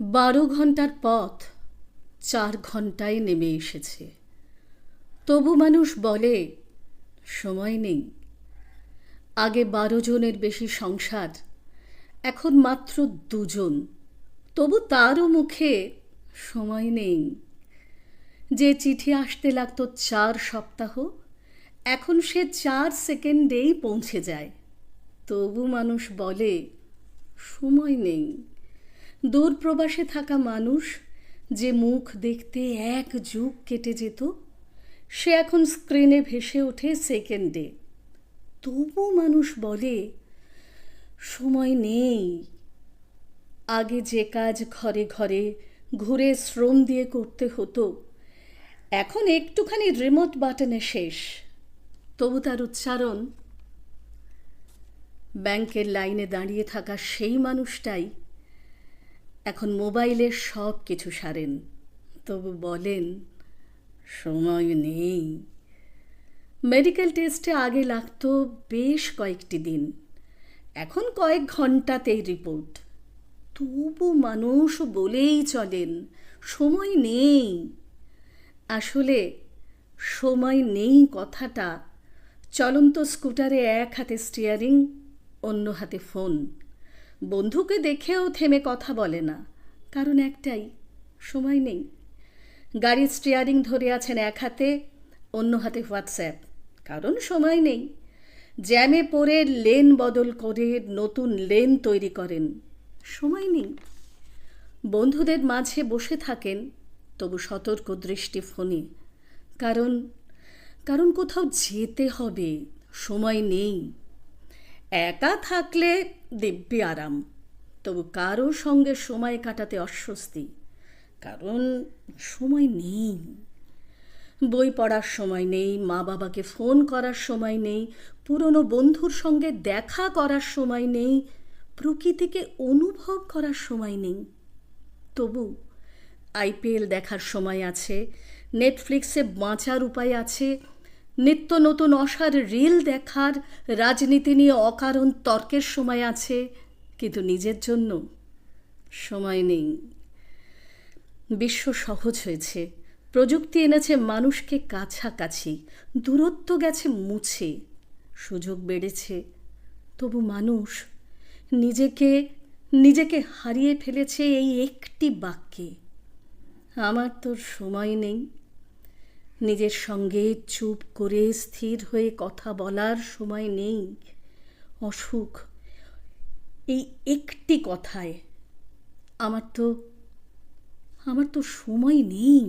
12 ঘন্টার পথ 4 ঘন্টায় নেমে এসেছে। তবু মানুষ বলে সময় নেই। আগে 12 জনের বেশি সংসার, এখন মাত্র 2 জন। তবু তারও মুখে সময় নেই। যে চিঠি আসতে লাগতো 4 সপ্তাহ, এখন সে 4 সেকেন্ডেই পৌঁছে যায়। তবু মানুষ বলে সময় নেই। দূর প্রবাসে থাকা মানুষ, যে মুখ দেখতে 1 যুগ কেটে যেত, সে এখন স্ক্রিনে ভেসে ওঠে সেকেন্ডে। তবু মানুষ বলে সময় নেই। আগে যে কাজ ঘরে ঘরে ঘুরে শ্রম দিয়ে করতে হতো, এখন একটুখানি রিমোট বাটনে শেষ। তবু তার উচ্চারণ। ব্যাংকের লাইনে দাঁড়িয়ে থাকা সেই মানুষটাই এখন মোবাইলে সব কিছু সারেন, তবু বলেন সময় নেই। মেডিকেল টেস্টে আগে লাগতো বেশ কয়েকটি দিন, এখন কয়েক ঘন্টাতেই রিপোর্ট। তবু মানুষ বলেই চলেন সময় নেই। আসলে সময় নেই কথাটা চলন্ত স্কুটারে এক হাতে স্টিয়ারিং, অন্য হাতে ফোন। বন্ধুকে দেখেও থেমে কথা বলে না, কারণ একটাই, সময় নেই। গাড়ির স্টিয়ারিং ধরে আছেন এক হাতে, অন্য হাতে হোয়াটসঅ্যাপ, কারণ সময় নেই। জ্যামে পড়ে লেন বদল করে নতুন লেন তৈরি করেন, সময় নেই। বন্ধুদের মাঝে বসে থাকেন, তবু সতর্ক দৃষ্টি ফোনে, কারণ কারণ কোথাও যেতে হবে, সময় নেই। একা থাকলে দিব্যি আরাম, তবু কারো সঙ্গে সময় কাটাতে অস্বস্তি, কারণ সময় নেই। বই পড়ার সময় নেই, মা বাবাকে ফোন করার সময় নেই, পুরনো বন্ধুর সঙ্গে দেখা করার সময় নেই, প্রকৃতিকে অনুভব করার সময় নেই। তবু আইপিএল দেখার সময় আছে, নেটফ্লিক্সে বাঁচার উপায় আছে, নিত্য নতুন অসার রিল দেখার, রাজনীতি নিয়ে অকারণ তর্কের সময় আছে, কিন্তু নিজের জন্য সময় নেই। বিশ্ব সহজ হয়েছে, প্রযুক্তি এনেছে মানুষকে কাছাকাছি, দূরত্ব গেছে মুছে, সুযোগ বেড়েছে। তবু মানুষ নিজেকে নিজেকে হারিয়ে ফেলেছে এই একটি বাক্যে, আমার তোর সময় নেই। নিজের সঙ্গে চুপ করে স্থির হয়ে কথা বলার সময় নেই। অসুখ এই একটি কথায়, আমার তো সময় নেই।